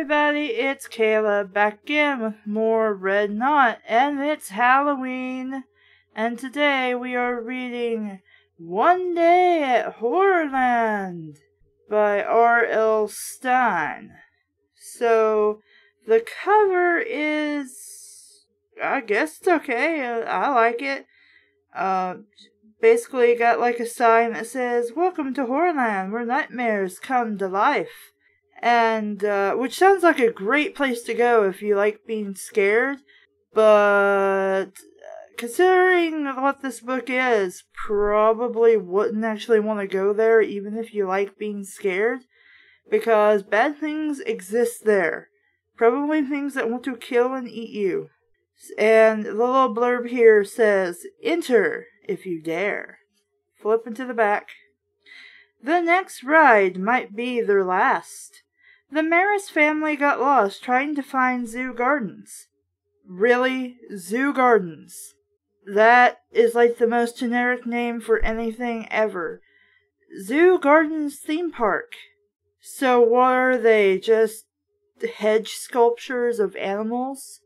everybody, it's Caleb back again with more Red Knot, and it's Halloween. And today we are reading One Day at Horrorland by R.L. Stine. So, the cover is, I guess it's okay, I like it. Basically got like a sign that says, "Welcome to Horrorland, where nightmares come to life." And, which sounds like a great place to go if you like being scared, but considering what this book is, probably wouldn't actually want to go there even if you like being scared, because bad things exist there. Probably things that want to kill and eat you. And the little blurb here says, "Enter if you dare." Flip into the back. The next ride might be their last. The Maris family got lost trying to find Zoo Gardens. Really? Zoo Gardens? That is like the most generic name for anything ever. Zoo Gardens theme park. So what are they, just hedge sculptures of animals?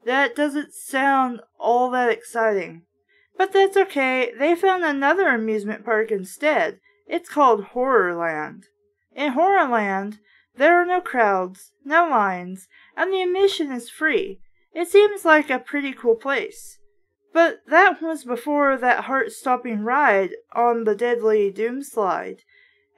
That doesn't sound all that exciting. But that's okay, they found another amusement park instead. It's called Horrorland. In Horrorland, there are no crowds, no lines, and the admission is free. It seems like a pretty cool place. But that was before that heart-stopping ride on the deadly doom slide,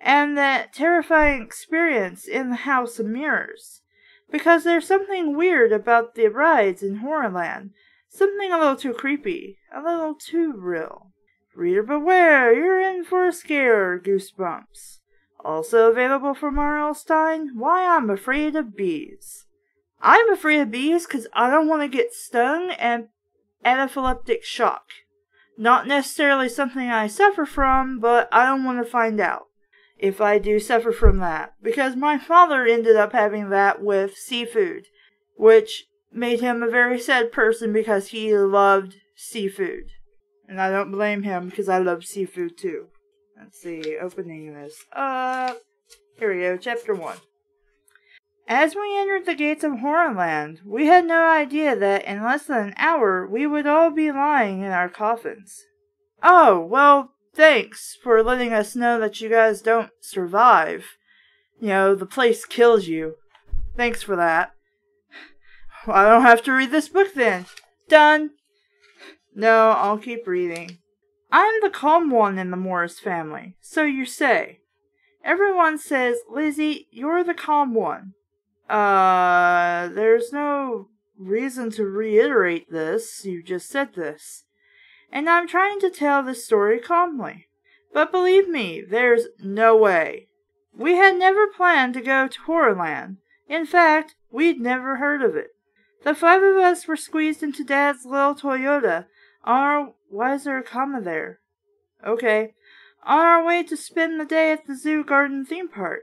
and that terrifying experience in the House of Mirrors. Because there's something weird about the rides in Horrorland. Something a little too creepy, a little too real. Reader beware, you're in for a scare, Goosebumps. Also available from R.L. Stine, Why I'm Afraid of Bees. I'm afraid of bees because I don't want to get stung and anaphylactic shock. Not necessarily something I suffer from, but I don't want to find out if I do suffer from that. Because my father ended up having that with seafood, which made him a very sad person because he loved seafood. And I don't blame him because I love seafood too. Let's see, opening this up. Here we go, chapter 1. As we entered the gates of Horrorland, we had no idea that in less than an hour we would all be lying in our coffins. Oh, well, thanks for letting us know that you guys don't survive. You know, the place kills you. Thanks for that. Well, I don't have to read this book then. Done. No, I'll keep reading. I'm the calm one in the Morris family, so you say. Everyone says, Lizzie, you're the calm one. There's no reason to reiterate this, you just said this. And I'm trying to tell this story calmly. But believe me, there's no way. We had never planned to go to Horrorland. In fact, we'd never heard of it. The 5 of us were squeezed into Dad's little Toyota. Why is there a comma there? Okay. On our way to spend the day at the Zoo Garden theme park.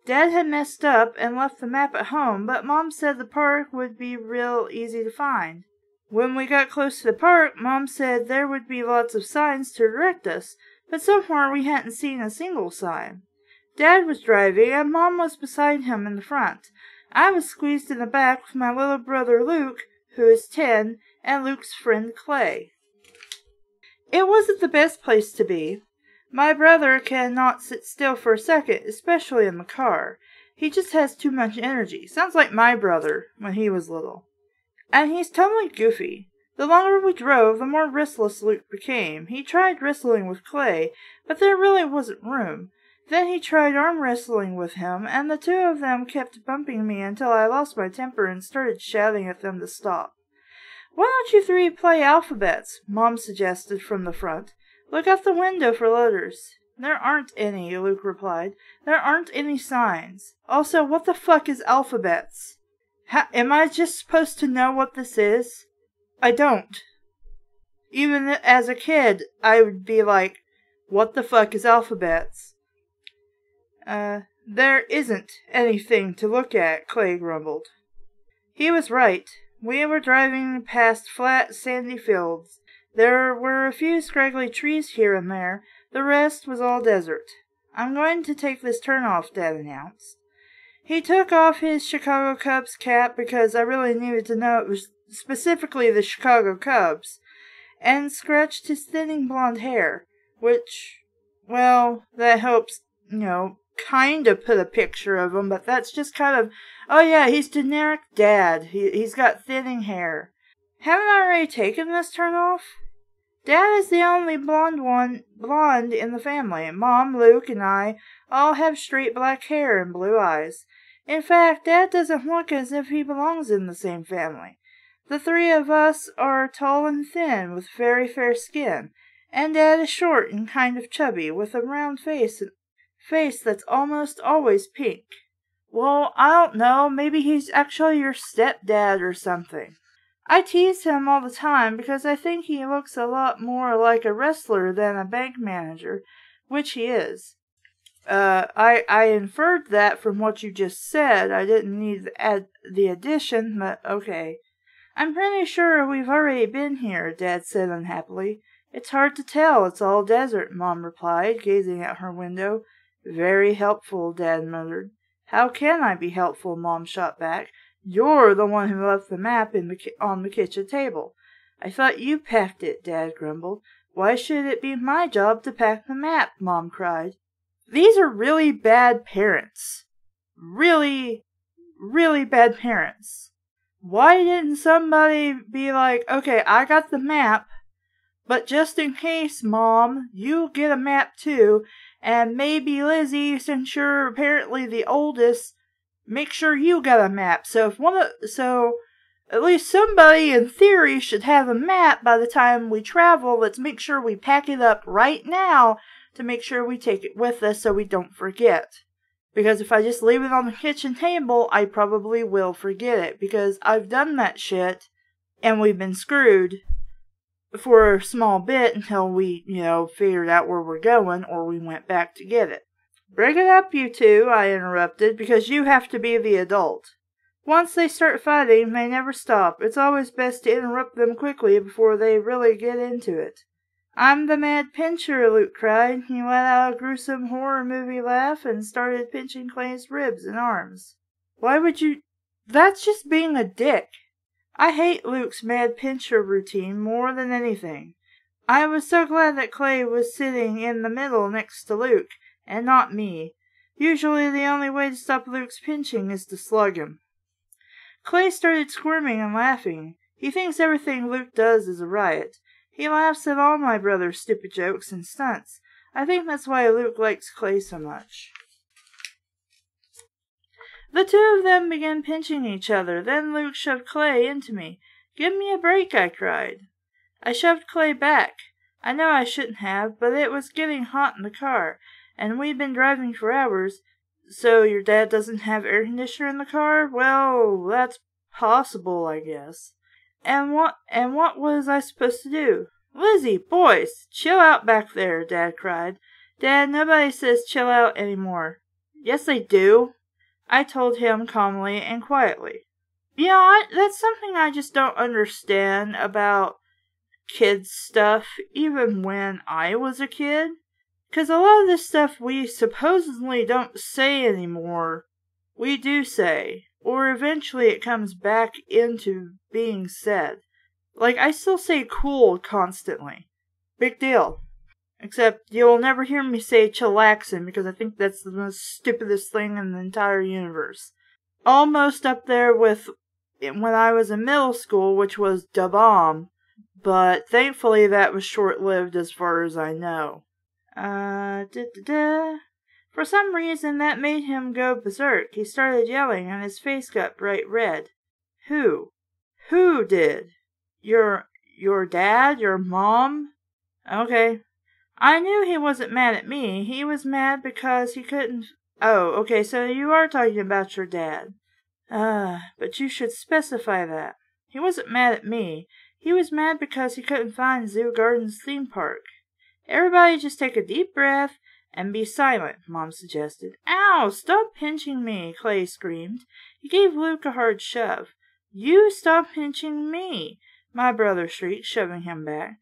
Dad had messed up and left the map at home, but Mom said the park would be real easy to find. When we got close to the park, Mom said there would be lots of signs to direct us, but so far we hadn't seen a single sign. Dad was driving, and Mom was beside him in the front. I was squeezed in the back with my little brother Luke, who is 10, and Luke's friend Clay. It wasn't the best place to be. My brother cannot sit still for a second, especially in the car. He just has too much energy. Sounds like my brother when he was little. And he's totally goofy. The longer we drove, the more restless Luke became. He tried wrestling with Clay, but there really wasn't room. Then he tried arm wrestling with him, and the 2 of them kept bumping me until I lost my temper and started shouting at them to stop. Why don't you 3 play alphabets? Mom suggested from the front. Look out the window for letters. There aren't any, Luke replied. There aren't any signs. Also, what the fuck is alphabets? Am I just supposed to know what this is? I don't. Even as a kid, I would be like, what the fuck is alphabets? There isn't anything to look at, Clay grumbled. He was right. We were driving past flat, sandy fields. There were a few scraggly trees here and there. The rest was all desert. I'm going to take this turn off, Dad announced. He took off his Chicago Cubs cap because I really needed to know it was specifically the Chicago Cubs, and scratched his thinning blonde hair, which, well, that helps, kind of put a picture of him, but that's just kind of, oh yeah, he's generic dad. He's got thinning hair. Haven't I already taken this turn off? Dad is the only blonde in the family. Mom, Luke, and I all have straight black hair and blue eyes. In fact, Dad doesn't look as if he belongs in the same family. The three of us are tall and thin, with very fair skin, and Dad is short and kind of chubby, with a round face that's almost always pink. Well, I don't know, maybe he's actually your stepdad or something. I tease him all the time because I think he looks a lot more like a wrestler than a bank manager, which he is. I inferred that from what you just said. I didn't need to add the addition, but okay. I'm pretty sure we've already been here, Dad said unhappily. It's hard to tell, it's all desert, Mom replied, gazing out her window. Very helpful, Dad muttered. How can I be helpful, Mom shot back. You're the one who left the map on the kitchen table. I thought you packed it, Dad grumbled. Why should it be my job to pack the map, Mom cried. These are really bad parents. Really, really bad parents. Why didn't somebody be like, okay, I got the map, but just in case, Mom, you get a map too, and maybe Lizzie, since you're apparently the oldest, make sure you got a map. So at least somebody in theory should have a map by the time we travel. Let's make sure we pack it up right now to make sure we take it with us so we don't forget. Because if I just leave it on the kitchen table, I probably will forget it. Because I've done that shit, and we've been screwed for a small bit until we, figured out where we're going, or we went back to get it. Break it up, you two, I interrupted, because you have to be the adult. Once they start fighting, they never stop. It's always best to interrupt them quickly before they really get into it. I'm the mad pincher, Luke cried. He let out a gruesome horror movie laugh and started pinching Clay's ribs and arms. Why would you... That's just being a dick. I hate Luke's mad pincher routine more than anything. I was so glad that Clay was sitting in the middle next to Luke, and not me. Usually the only way to stop Luke's pinching is to slug him. Clay started squirming and laughing. He thinks everything Luke does is a riot. He laughs at all my brother's stupid jokes and stunts. I think that's why Luke likes Clay so much. The two of them began pinching each other. Then Luke shoved Clay into me. Give me a break, I cried. I shoved Clay back. I know I shouldn't have, but it was getting hot in the car, and we'd been driving for hours. So your dad doesn't have air conditioner in the car? Well, that's possible, I guess. And what was I supposed to do? Lizzie, boys, chill out back there, Dad cried. Dad, nobody says chill out anymore. Yes, they do, I told him calmly and quietly. That's something I just don't understand about kids stuff, even when I was a kid. 'Cause a lot of this stuff we supposedly don't say anymore, we do say. Or eventually it comes back into being said. Like, I still say cool constantly. Big deal. Except you'll never hear me say chillaxin' because I think that's the most stupidest thing in the entire universe. Almost up there with when I was in middle school, which was da bomb. But thankfully that was short-lived as far as I know. For some reason, that made him go berserk. He started yelling, and his face got bright red. Who? Who did? Your dad? Your mom? Okay. I knew he wasn't mad at me. He was mad because he couldn't... Oh, okay, so you are talking about your dad. But you should specify that. He wasn't mad at me. He was mad because he couldn't find Zoo Garden's theme park. Everybody just take a deep breath and be silent, Mom suggested. Ow! Stop pinching me, Clay screamed. He gave Luke a hard shove. You stop pinching me, my brother shrieked, shoving him back.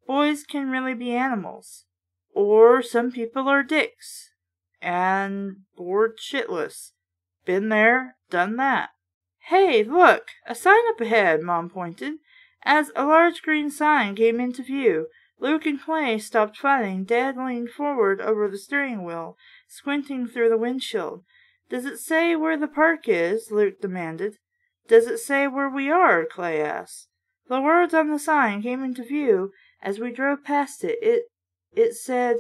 Boys can really be animals. Or some people are dicks. And bored shitless. Been there, done that. Hey, look! A sign up ahead, Mom pointed. As a large green sign came into view, Luke and Clay stopped fighting. Dad leaned forward over the steering wheel, squinting through the windshield. Does it say where the park is? Luke demanded. Does it say where we are? Clay asked. The words on the sign came into view as we drove past it. It said,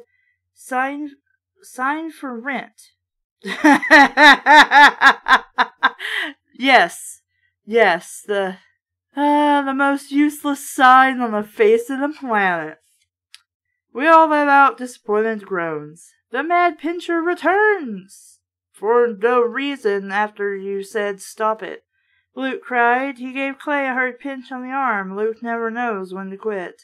sign for rent. Yes, the most useless sign on the face of the planet. We all let out disappointed groans. The Mad Pincher returns! For no reason after you said stop it. Luke cried. He gave Clay a hard pinch on the arm. Luke never knows when to quit.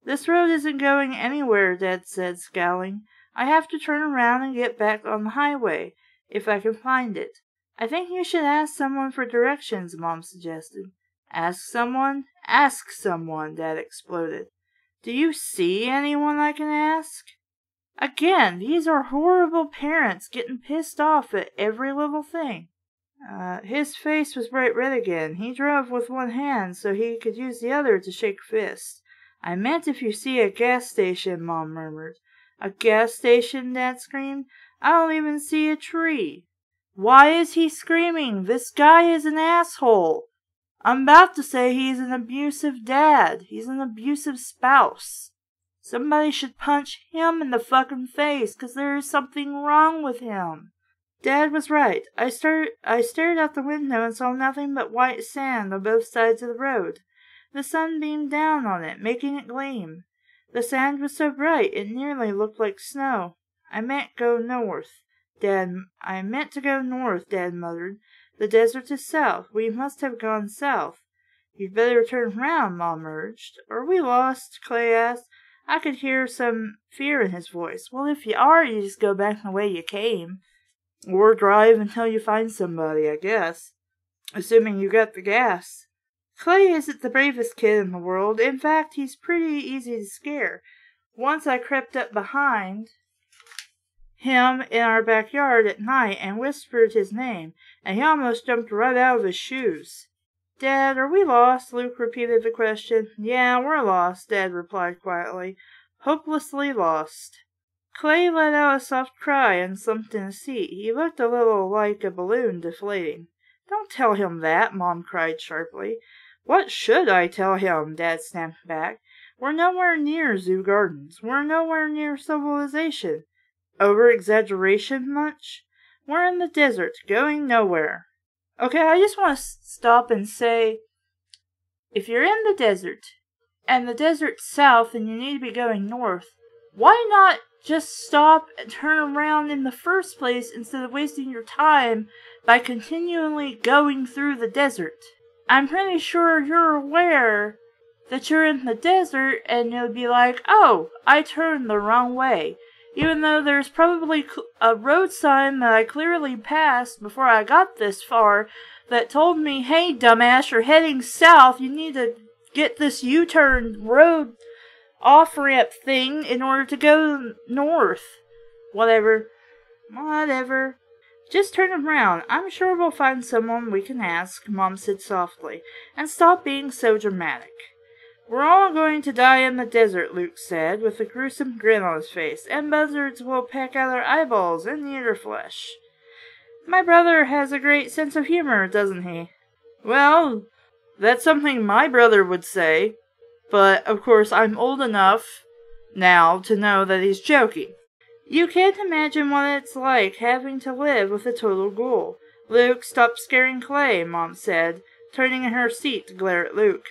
This road isn't going anywhere, Dad said, scowling. I have to turn around and get back on the highway, if I can find it. I think you should ask someone for directions, Mom suggested. Ask someone? Ask someone, Dad exploded. Do you see anyone I can ask? Again, these are horrible parents getting pissed off at every little thing. His face was bright red again. He drove with one hand so he could use the other to shake fists. I meant if you see a gas station, Mom murmured. A gas station, Dad screamed. I don't even see a tree. Why is he screaming? This guy is an asshole. I'm about to say he's an abusive dad. He's an abusive spouse. Somebody should punch him in the fucking face, 'cause there is something wrong with him. Dad was right. I stared out the window and saw nothing but white sand on both sides of the road. The sun beamed down on it, making it gleam. The sand was so bright it nearly looked like snow. I meant to go north, Dad muttered. The desert is south. We must have gone south. You'd better turn round, Mom urged. Are we lost? Clay asked. I could hear some fear in his voice. Well, if you are, you just go back the way you came. Or drive until you find somebody, I guess. Assuming you got the gas. Clay isn't the bravest kid in the world. In fact, he's pretty easy to scare. Once I crept up behind him in our backyard at night and whispered his name, and he almost jumped right out of his shoes. Dad, are we lost? Luke repeated the question. Yeah, we're lost, Dad replied quietly. Hopelessly lost. Clay let out a soft cry and slumped in his seat. He looked a little like a balloon deflating. Don't tell him that, Mom cried sharply. What should I tell him? Dad snapped back. We're nowhere near Zoo Gardens. We're nowhere near civilization. Over-exaggeration much? We're in the desert, going nowhere. Okay, I just want to stop and say, if you're in the desert, and the desert's south and you need to be going north, why not just stop and turn around in the first place instead of wasting your time by continually going through the desert? I'm pretty sure you're aware that you're in the desert and you'll be like, oh, I turned the wrong way. Even though there's probably a road sign that I clearly passed before I got this far that told me, hey, dumbass, you're heading south. You need to get this U-turn road off-ramp thing in order to go north. Whatever. Just turn around. I'm sure we'll find someone we can ask, Mom said softly, and stop being so dramatic. We're all going to die in the desert, Luke said, with a gruesome grin on his face, and buzzards will peck out our eyeballs and eat our flesh. My brother has a great sense of humor, doesn't he? Well, that's something my brother would say, but of course I'm old enough now to know that he's joking. You can't imagine what it's like having to live with a total ghoul. Luke, stop scaring Clay, Mom said, turning in her seat to glare at Luke.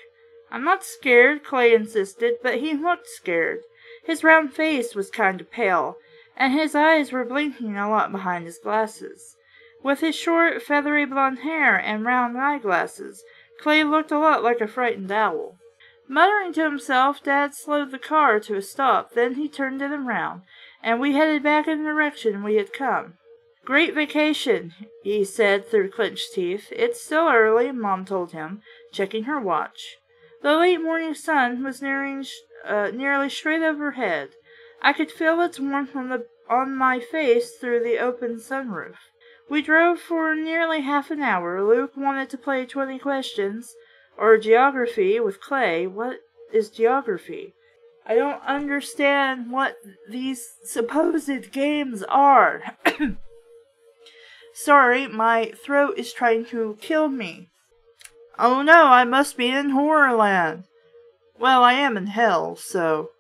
I'm not scared, Clay insisted, but he looked scared. His round face was kind of pale, and his eyes were blinking a lot behind his glasses. With his short, feathery blonde hair and round eyeglasses, Clay looked a lot like a frightened owl. Muttering to himself, Dad slowed the car to a stop, then he turned it around, and we headed back in the direction we had come. Great vacation, he said through clenched teeth. It's still early, Mom told him, checking her watch. The late morning sun was nearly straight overhead. I could feel its warmth on my face through the open sunroof. We drove for nearly half an hour. Luke wanted to play 20 questions, or geography with Clay. What is geography? I don't understand what these supposed games are. Sorry, my throat is trying to kill me. Oh no, I must be in Horrorland. Well, I am in hell, so...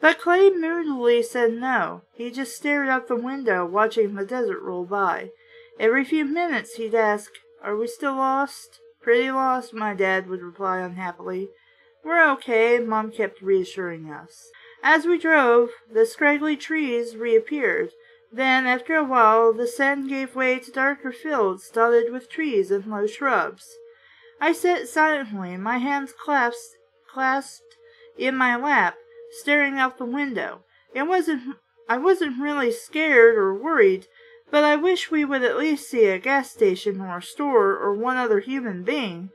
But Clay moodily said no. He just stared out the window, watching the desert roll by. Every few minutes he'd ask, "Are we still lost?" "Pretty lost," my dad would reply unhappily. "We're okay," Mom kept reassuring us. As we drove, the scraggly trees reappeared. Then, after a while, the sand gave way to darker fields dotted with trees and low shrubs. I sat silently, my hands clasped in my lap, staring out the window. I wasn't really scared or worried, but I wish we would at least see a gas station or a store or one other human being.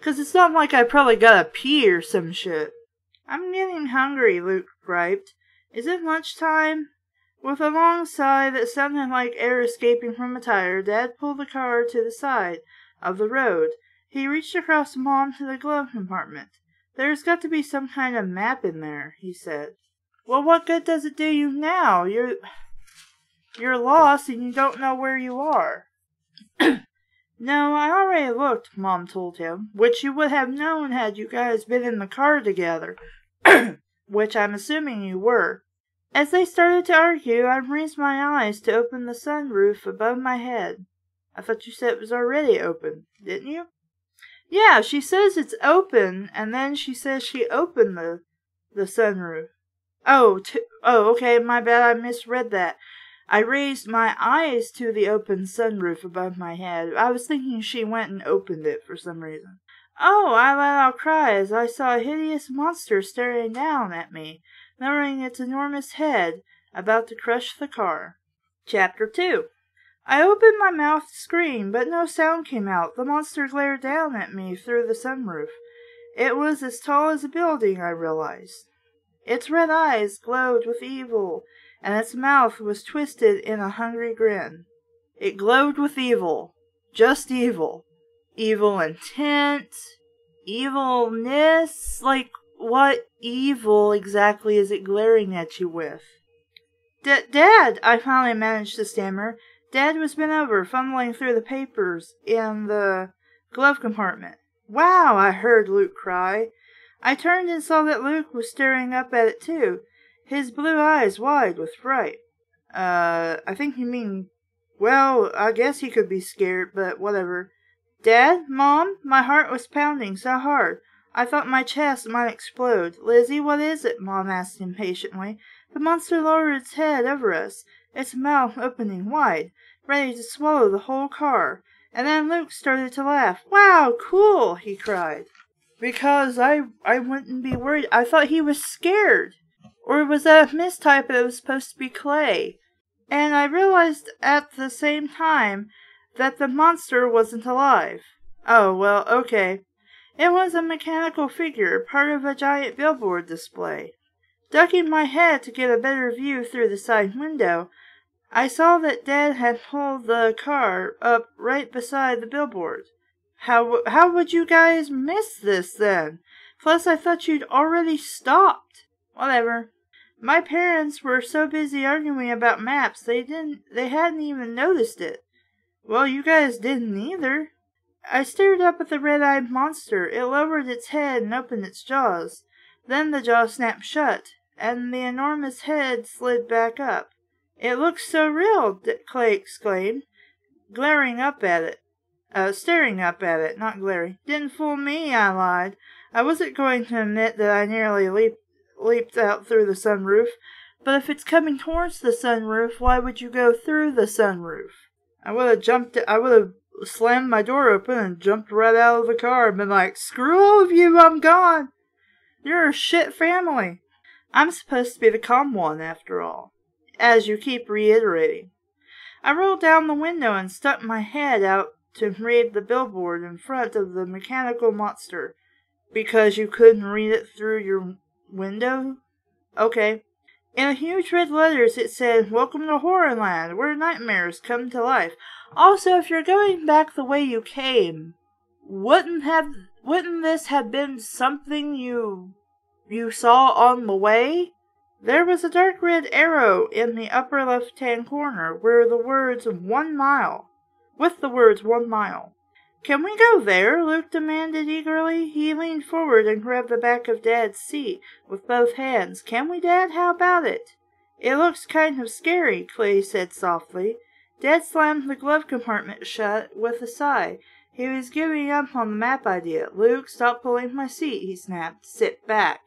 'Cause it's not like I probably gotta pee or some shit. "I'm getting hungry," Luke griped. "Is it lunchtime?" With a long sigh that sounded like air escaping from a tire, Dad pulled the car to the side of the road. He reached across Mom to the glove compartment. "There's got to be some kind of map in there," he said. "Well, what good does it do you now? You're lost and you don't know where you are." "No, I already looked," Mom told him, "which you would have known had you guys been in the car together." "Which I'm assuming you were." As they started to argue, I raised my eyes to open the sunroof above my head. "I thought you said it was already open, didn't you?" "Yeah, she says it's open, and then she says she opened the sunroof." Oh, okay, my bad, I misread that. I raised my eyes to the open sunroof above my head. I was thinking she went and opened it for some reason. Oh, I let out a cry as I saw a hideous monster staring down at me, lowering its enormous head, about to crush the car. Chapter 2. I opened my mouth to scream, but no sound came out. The monster glared down at me through the sunroof. It was as tall as a building, I realized. Its red eyes glowed with evil, and its mouth was twisted in a hungry grin. It glowed with evil. Just evil. Evil intent. Evilness. Like, what evil exactly is it glaring at you with? Dad, I finally managed to stammer. Dad was bent over, fumbling through the papers in the glove compartment. "Wow," I heard Luke cry. I turned and saw that Luke was staring up at it too, his blue eyes wide with fright. I think you mean... Well, I guess he could be scared, but whatever. "Dad? Mom?" My heart was pounding so hard, I thought my chest might explode. "Lizzie, what is it?" Mom asked impatiently. The monster lowered its head over us, its mouth opening wide, ready to swallow the whole car. And then Luke started to laugh. "Wow, cool!" he cried. Because I wouldn't be worried. I thought he was scared. Or was that a mistype that it was supposed to be Clay? And I realized at the same time that the monster wasn't alive. Oh, well, okay. It was a mechanical figure, part of a giant billboard display. Ducking my head to get a better view through the side window, I saw that Dad had pulled the car up right beside the billboard. How would you guys miss this then? Plus, I thought you'd already stopped. Whatever. My parents were so busy arguing about maps, they hadn't even noticed it. Well, you guys didn't either. I stared up at the red-eyed monster. It lowered its head and opened its jaws. Then the jaw snapped shut, and the enormous head slid back up. "It looks so real," Clay exclaimed, staring up at it, not glaring. "Didn't fool me," I lied. I wasn't going to admit that I nearly leaped out through the sunroof, but if it's coming towards the sunroof, why would you go through the sunroof? I would have slammed my door open and jumped right out of the car and been like, "Screw all of you, I'm gone. You're a shit family." I'm supposed to be the calm one, after all, as you keep reiterating. I rolled down the window and stuck my head out to read the billboard in front of the mechanical monster. Because you couldn't read it through your window? Okay. In huge red letters it said, "Welcome to Horrorland, where nightmares come to life." Also, if you're going back the way you came, wouldn't this have been something you saw on the way? There was a dark red arrow in the upper left-hand corner where the words 1 mile, with the words 1 mile. "Can we go there?" Luke demanded eagerly. He leaned forward and grabbed the back of Dad's seat with both hands. "Can we, Dad? How about it?" "It looks kind of scary," Clay said softly. Dad slammed the glove compartment shut with a sigh. He was giving up on the map idea. "Luke, stop pulling my seat," he snapped. "Sit back."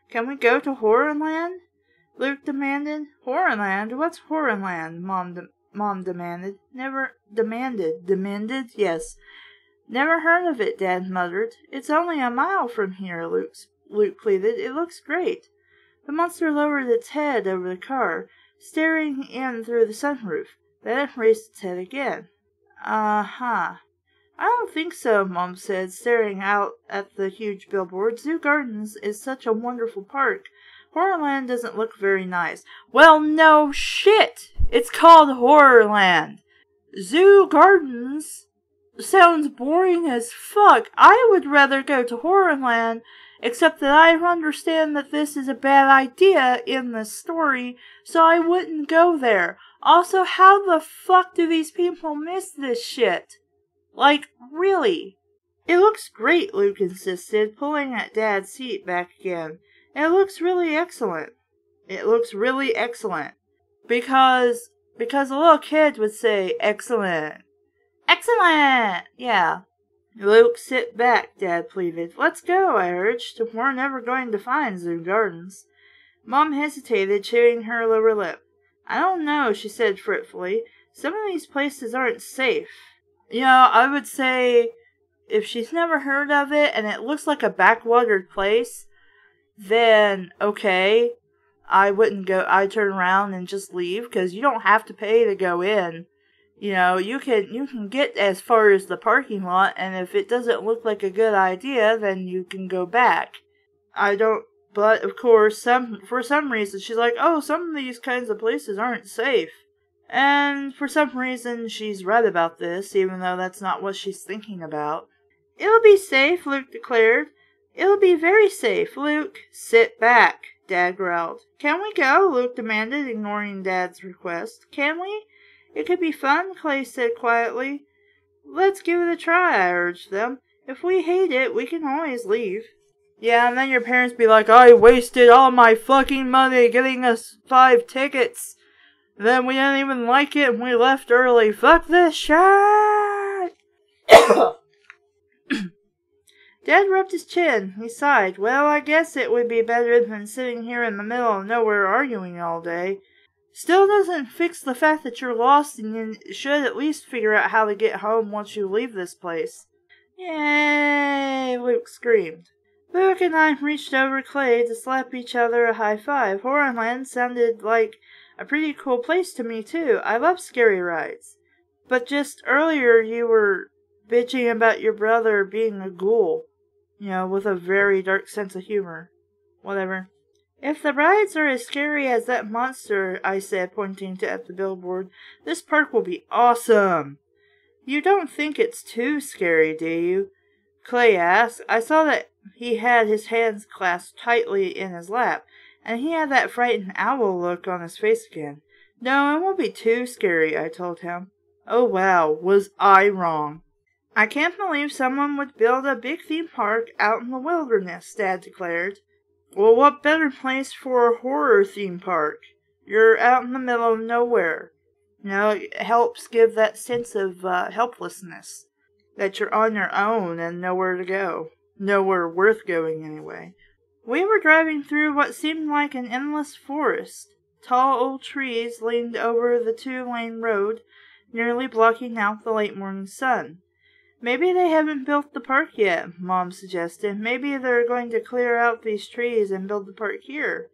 "Can we go to Horrorland?" Luke demanded. "Horrorland? What's Horrorland?" Mom demanded. Demanded? Yes. "Never heard of it," Dad muttered. "It's only a mile from here," Luke pleaded. "It looks great." The monster lowered its head over the car, staring in through the sunroof. Then it raised its head again. "Uh-huh. I don't think so," Mom said, staring out at the huge billboard. "Zoo Gardens is such a wonderful park. Horrorland doesn't look very nice." "Well, no shit! It's called Horrorland. Zoo Gardens sounds boring as fuck. I would rather go to Horrorland, except that I understand that this is a bad idea in the story, so I wouldn't go there. Also, how the fuck do these people miss this shit? Like, really?" "It looks great," Luke insisted, pulling at Dad's seat back again. "It looks really excellent." "It looks really excellent. Because a little kid would say, excellent. Excellent! Yeah." "Luke, sit back," Dad pleaded. "Let's go," I urged. "We're never going to find Zoo Gardens." Mom hesitated, chewing her lower lip. "I don't know," she said fretfully. "Some of these places aren't safe." I would say if she's never heard of it and it looks like a backwatered place, then okay, I'd turn around and just leave, because you don't have to pay to go in. You can get as far as the parking lot, and if it doesn't look like a good idea, then you can go back. But of course, for some reason, she's like, "Oh, some of these kinds of places aren't safe." And for some reason, she's right about this, even though that's not what she's thinking about. "It'll be safe," Luke declared. "It'll be very safe, Luke." "Sit back," Dad growled. "Can we go?" Luke demanded, ignoring Dad's request. "Can we? It could be fun," Clay said quietly. "Let's give it a try," I urged them. "If we hate it, we can always leave." Yeah, and then your parents be like, "I wasted all my fucking money getting us 5 tickets. Then we didn't even like it and we left early. Fuck this shit!" Dad rubbed his chin. He sighed. "Well, I guess it would be better than sitting here in the middle of nowhere arguing all day. Still doesn't fix the fact that you're lost, and you should at least figure out how to get home once you leave this place." "Yay!" Luke screamed. Luke and I reached over Clay to slap each other a high five. Horrorland sounded like a pretty cool place to me, too. I love scary rides. But just earlier you were bitching about your brother being a ghoul. With a very dark sense of humor. Whatever. "If the rides are as scary as that monster," I said, pointing at the billboard, "this park will be awesome." "You don't think it's too scary, do you?" Clay asked. I saw that he had his hands clasped tightly in his lap, and he had that frightened owl look on his face again. "No, it won't be too scary," I told him. Oh wow, was I wrong. "I can't believe someone would build a big theme park out in the wilderness," Dad declared. "Well, what better place for a horror theme park? You're out in the middle of nowhere. It helps give that sense of helplessness. That you're on your own and nowhere to go. Nowhere worth going, anyway." We were driving through what seemed like an endless forest. Tall old trees leaned over the 2-lane road, nearly blocking out the late morning sun. "Maybe they haven't built the park yet," Mom suggested. "Maybe they're going to clear out these trees and build the park here."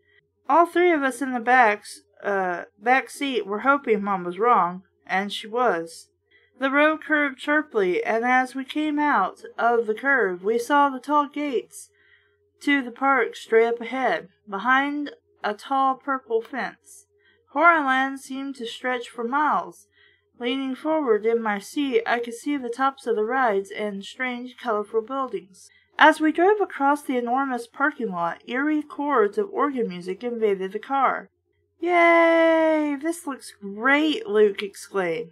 All 3 of us in the back seat were hoping Mom was wrong, and she was. The road curved sharply, and as we came out of the curve, we saw the tall gates to the park straight up ahead. Behind a tall purple fence. Horrorland seemed to stretch for miles. Leaning forward in my seat, I could see the tops of the rides and strange, colorful buildings. As we drove across the enormous parking lot, eerie chords of organ music invaded the car. "Yay! This looks great!" Luke exclaimed.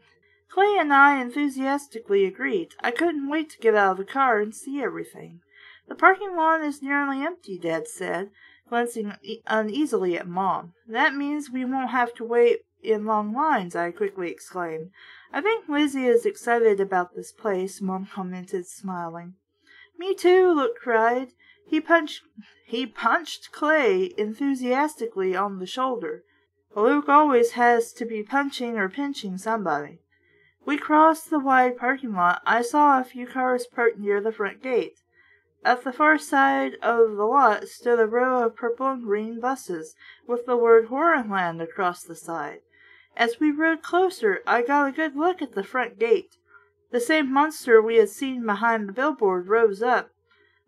Clay and I enthusiastically agreed. I couldn't wait to get out of the car and see everything. "The parking lot is nearly empty," Dad said, glancing uneasily at Mom. "That means we won't have to wait in long lines," I quickly exclaimed. "I think Lizzie is excited about this place," Mom commented, smiling. "Me too," Luke cried. He punched Clay enthusiastically on the shoulder. Luke always has to be punching or pinching somebody. We crossed the wide parking lot. I saw a few cars parked near the front gate. At the far side of the lot stood a row of purple and green buses with the word Horrorland across the side. As we rode closer, I got a good look at the front gate. The same monster we had seen behind the billboard rose up,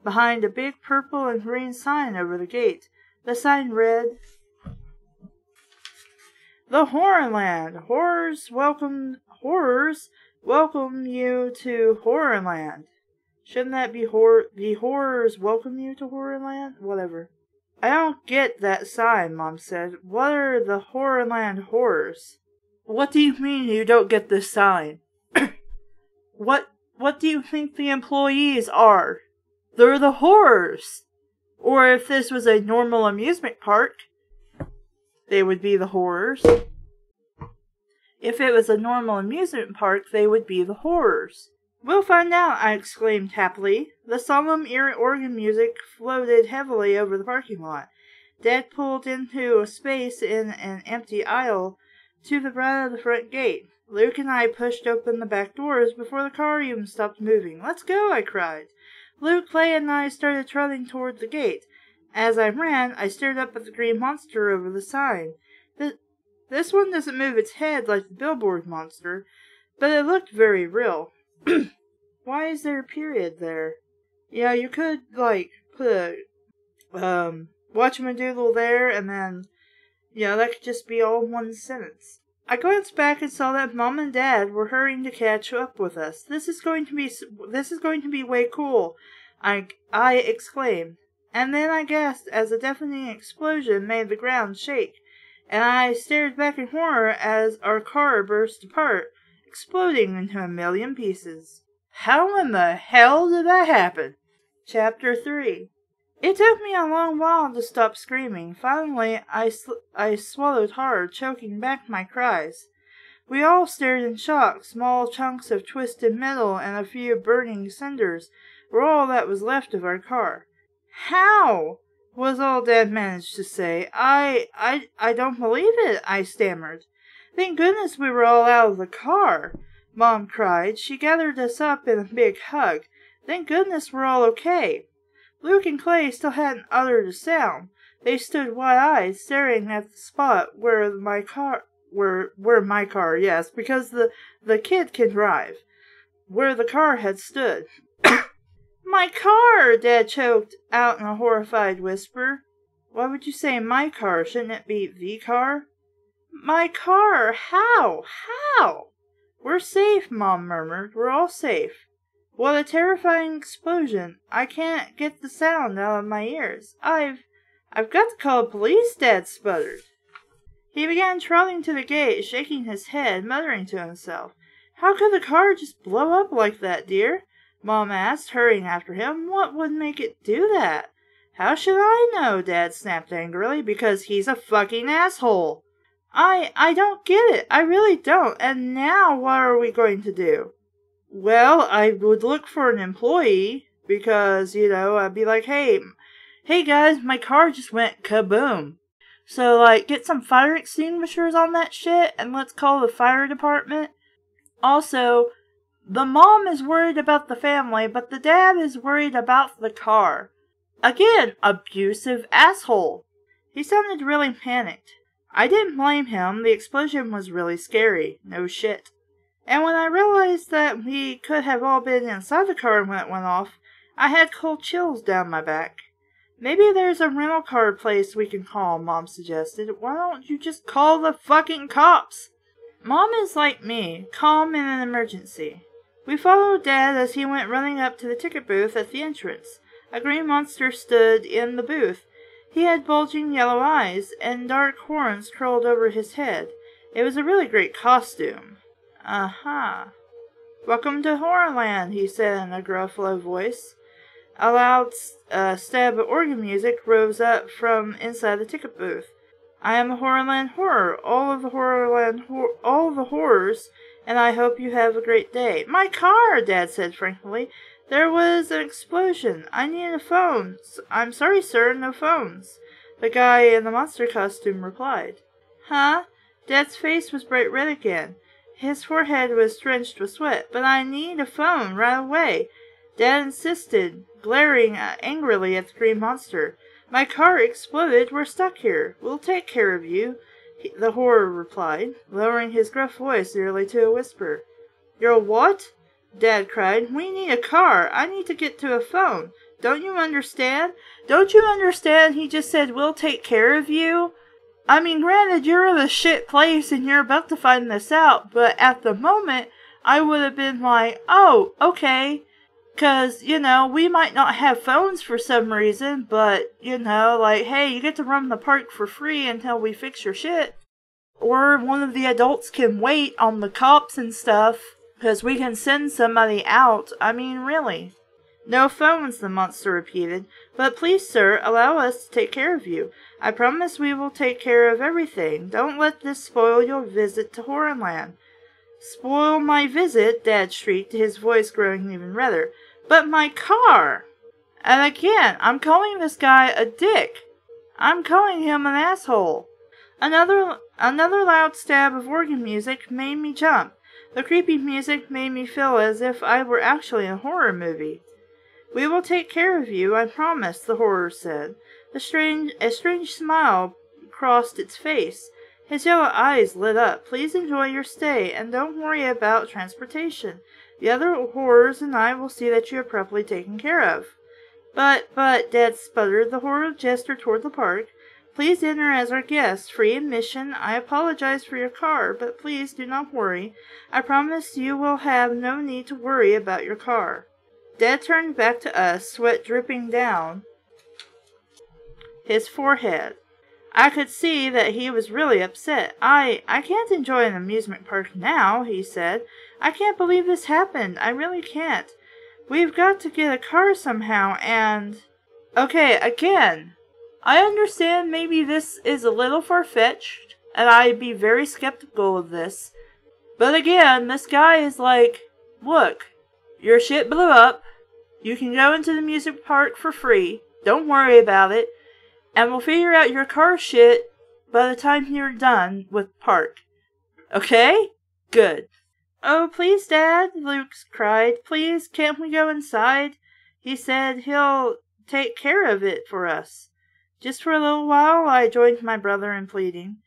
behind a big purple and green sign over the gate. The sign read, "The Horrorland. Horrors welcome you to Horrorland." Shouldn't that be the horrors welcome you to Horrorland? Whatever. "I don't get that sign," Mom said. "What are the Horrorland horrors?" "What do you mean you don't get this sign?" What do you think the employees are?" "They're the horrors." "Or if this was a normal amusement park, they would be the horrors." "If it was a normal amusement park, they would be the horrors." "We'll find out," I exclaimed happily. The solemn, eerie organ music floated heavily over the parking lot. Dad pulled into a space in an empty aisle to the right of the front gate. Luke and I pushed open the back doors before the car even stopped moving. "Let's go," I cried. Luke, Clay, and I started trotting toward the gate. As I ran, I stared up at the green monster over the sign. This one doesn't move its head like the billboard monster, but it looked very real. Why is there a period there? Yeah, you could, put a, whatchamadoodle there, and then, that could just be all one sentence. I glanced back and saw that Mom and Dad were hurrying to catch up with us. This is going to be way cool," I exclaimed. And then I gasped as a deafening explosion made the ground shake, and I stared back in horror as our car burst apart, exploding into a million pieces. How in the hell did that happen? Chapter 3. It took me a long while to stop screaming. Finally, I swallowed hard, choking back my cries. We all stared in shock. Small chunks of twisted metal and a few burning cinders were all that was left of our car. "How?" was all Dad managed to say. I don't believe it," I stammered. "Thank goodness we were all out of the car," Mom cried. She gathered us up in a big hug. "Thank goodness we're all okay." Luke and Clay still hadn't uttered a sound. They stood wide-eyed, staring at the spot where my car, yes, because the kid can drive, where the car had stood. "My car!" Dad choked out in a horrified whisper. "Why would you say my car? Shouldn't it be the car?" "My car! How? How?" "We're safe," Mom murmured. "We're all safe." What a terrifying explosion. I can't get the sound out of my ears. I've got to call the police," Dad sputtered. He began trotting to the gate, shaking his head, muttering to himself. "How could the car just blow up like that, dear?" Mom asked, hurrying after him. "What would make it do that?" "How should I know?" Dad snapped angrily. "Because he's a fucking asshole." I don't get it. I really don't. And now what are we going to do?" "Well, I would look for an employee, because, I'd be like, hey guys, my car just went kaboom. So, get some fire extinguishers on that shit, and let's call the fire department. Also, the mom is worried about the family, but the dad is worried about the car. Again, abusive asshole." He sounded really panicked. I didn't blame him. The explosion was really scary. No shit. And when I realized that we could have all been inside the car when it went off, I had cold chills down my back. Maybe there's a rental car place we can call, Mom suggested. Why don't you just call the fucking cops? Mom is like me, calm in an emergency. We followed Dad as he went running up to the ticket booth at the entrance. A green monster stood in the booth. He had bulging yellow eyes, and dark horns curled over his head. It was a really great costume. Aha. Welcome to Horrorland, he said in a gruff, low voice. A loud stab of organ music rose up from inside the ticket booth. I am a Horrorland horror, all of the horrors, and I hope you have a great day. My car, Dad said frankly. There was an explosion. I needed a phone. I'm sorry, sir, no phones. The guy in the monster costume replied. Huh? Dad's face was bright red again. His forehead was drenched with sweat. But I need a phone right away. Dad insisted, glaring angrily at the green monster. My car exploded. We're stuck here. We'll take care of you, the horror replied, lowering his gruff voice nearly to a whisper. You're what? Dad cried. We need a car. I need to get to a phone. Don't you understand? Don't you understand? He just said, we'll take care of you. I mean, granted, you're in a shit place and you're about to find this out, but at the moment, I would have been like, oh, okay. 'Cause, we might not have phones for some reason, but, like, hey, you get to run the park for free until we fix your shit. Or one of the adults can wait on the cops and stuff, 'cause we can send somebody out. I mean, really. No phones, the monster repeated. But please, sir, allow us to take care of you. I promise we will take care of everything. Don't let this spoil your visit to Horrorland. Spoil my visit, Dad shrieked, his voice growing even redder. But my car! And again, I'm calling this guy a dick. I'm calling him an asshole. Another loud stab of organ music made me jump. The creepy music made me feel as if I were actually in a horror movie. We will take care of you, I promise, the horror said. A strange smile crossed its face. His yellow eyes lit up. Please enjoy your stay, and don't worry about transportation. The other horrors and I will see that you are properly taken care of. But, Dad sputtered. The horror gestured toward the park. Please enter as our guest. Free admission. I apologize for your car, but please do not worry. I promise you will have no need to worry about your car. Dad turned back to us, sweat dripping down his forehead. I could see that he was really upset. I can't enjoy an amusement park now, he said. I can't believe this happened. I really can't. We've got to get a car somehow and... Okay, again, I understand maybe this is a little far-fetched, and I'd be very skeptical of this. But again, this guy is like, look, your shit blew up. You can go into the music park for free. Don't worry about it. And we'll figure out your car shit by the time you're done with park. Okay? Good. Oh, please, Dad, Luke cried. Please, can't we go inside? He said he'll take care of it for us. Just for a little while, I joined my brother in pleading.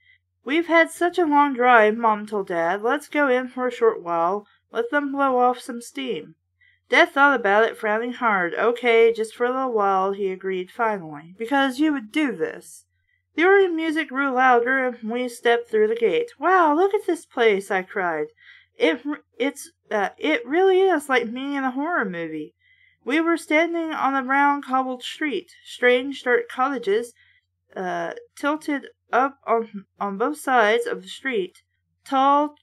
We've had such a long drive, Mom told Dad. Let's go in for a short while. Let them blow off some steam. Dad thought about it, frowning hard. Okay, just for a little while, he agreed finally. Because you would do this. The organ music grew louder, and we stepped through the gate. Wow, look at this place, I cried. It really is like being in a horror movie. We were standing on a round cobbled street. Strange dark cottages, tilted up on both sides of the street. Tall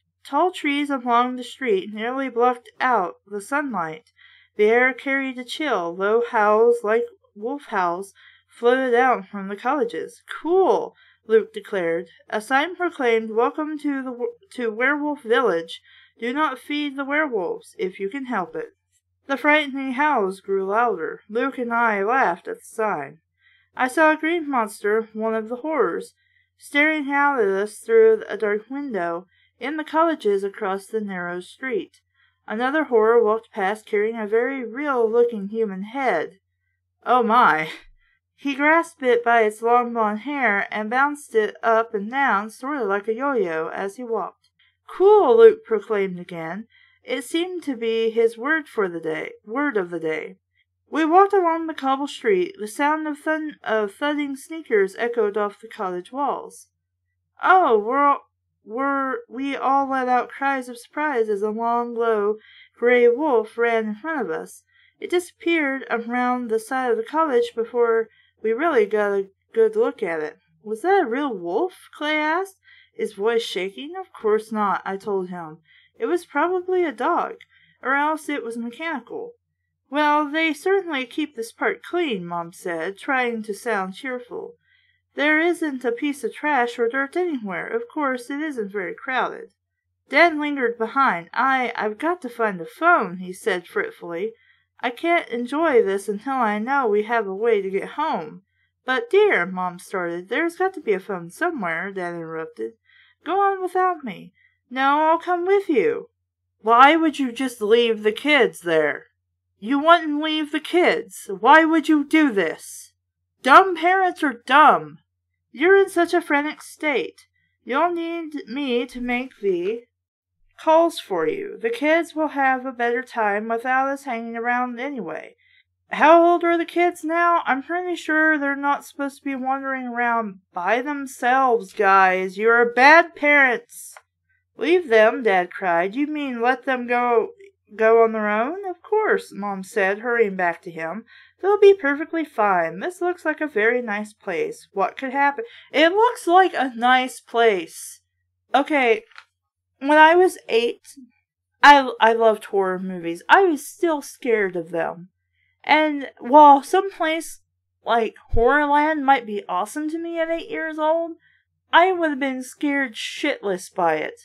trees along the street nearly blocked out the sunlight. The air carried a chill. Low howls like wolf howls floated out from the cottages. Cool, Luke declared. A sign proclaimed, Welcome to Werewolf Village. Do not feed the werewolves, if you can help it. The frightening howls grew louder. Luke and I laughed at the sign. I saw a green monster, one of the horrors, staring out at us through a dark window in the cottages across the narrow street. Another horror walked past carrying a very real-looking human head. Oh my! He grasped it by its long blonde hair and bounced it up and down, sort of like a yo-yo, as he walked. Cool, Luke proclaimed again. It seemed to be his word of the day. We walked along the cobble street. The sound of thudding sneakers echoed off the cottage walls. Oh, we all let out cries of surprise as a long, low, gray wolf ran in front of us. It disappeared around the side of the cottage before we really got a good look at it. Was that a real wolf? Clay asked, his voice shaking. Of course not, I told him. It was probably a dog, or else it was mechanical. Well, they certainly keep this park clean, Mom said, trying to sound cheerful. There isn't a piece of trash or dirt anywhere. Of course, it isn't very crowded. Dad lingered behind. I've got to find a phone, he said fretfully. I can't enjoy this until I know we have a way to get home. But, dear, Mom started. There's got to be a phone somewhere, Dad interrupted. Go on without me. No, I'll come with you. Why would you just leave the kids there? You wouldn't leave the kids. Why would you do this? Dumb parents are dumb. You're in such a frantic state. You'll need me to make the calls for you. The kids will have a better time without us hanging around anyway. How old are the kids now? I'm pretty sure they're not supposed to be wandering around by themselves, guys. You're bad parents. Leave them, Dad cried. You mean let them go on their own? Of course, Mom said, hurrying back to him. They'll be perfectly fine. This looks like a very nice place. What could happen? It looks like a nice place. Okay, when I was 8, I loved horror movies. I was still scared of them. And while some place like Horrorland might be awesome to me at 8 years old, I would have been scared shitless by it.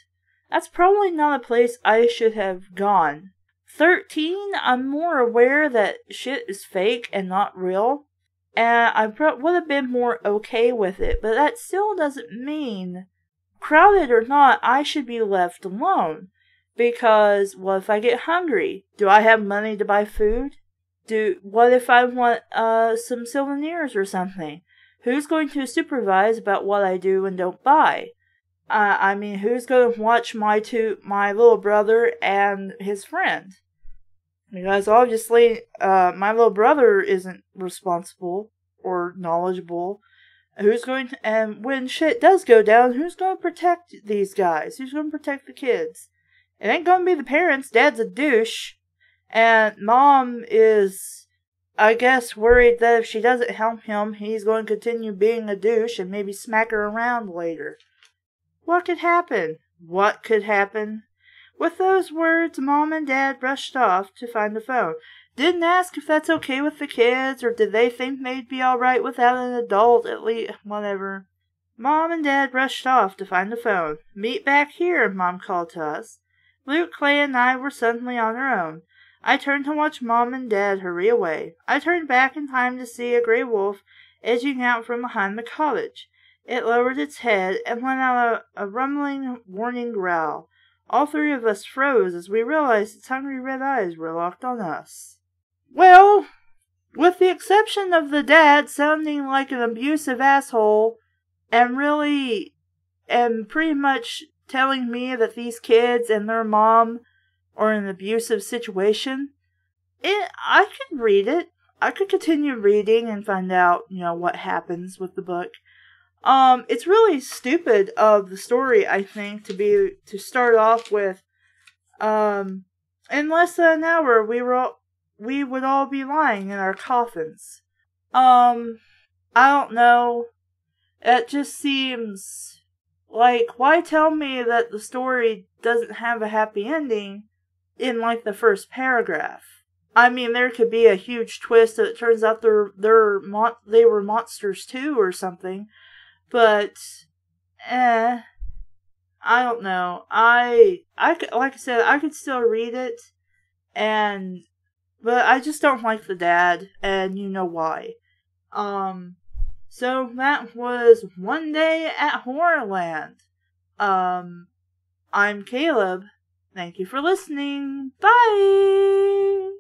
That's probably not a place I should have gone. 13, I'm more aware that shit is fake and not real, and I would have been more okay with it, but that still doesn't mean, crowded or not, I should be left alone. Because, what if I get hungry? Do I have money to buy food? What if I want some souvenirs or something? Who's going to supervise about what I do and don't buy? Who's going to watch my little brother and his friend? Because obviously, my little brother isn't responsible or knowledgeable. And when shit does go down, who's going to protect these guys? Who's going to protect the kids? It ain't going to be the parents. Dad's a douche. And Mom is, I guess, worried that if she doesn't help him, he's going to continue being a douche and maybe smack her around later. What could happen? What could happen? With those words, Mom and Dad rushed off to find the phone. Didn't ask if that's okay with the kids, or did they think they'd be alright without an adult, at least, whatever. Mom and Dad rushed off to find the phone. Meet back here, Mom called to us. Luke, Clay, and I were suddenly on our own. I turned to watch Mom and Dad hurry away. I turned back in time to see a gray wolf edging out from behind the cottage. It lowered its head and let out a rumbling, warning growl. All three of us froze as we realized its hungry red eyes were locked on us. Well, with the exception of the dad sounding like an abusive asshole and pretty much telling me that these kids and their mom are in an abusive situation, I could read it. I could continue reading and find out, what happens with the book. It's really stupid of the story, I think, to start off with, in less than an hour, we would all be lying in our coffins. I don't know. It just seems like, why tell me that the story doesn't have a happy ending in, the first paragraph? There could be a huge twist that it turns out they were monsters too or something. But, I don't know. Like I said, I could still read it, but I just don't like the dad, and you know why. So that was One Day at Horrorland. I'm Caleb. Thank you for listening. Bye!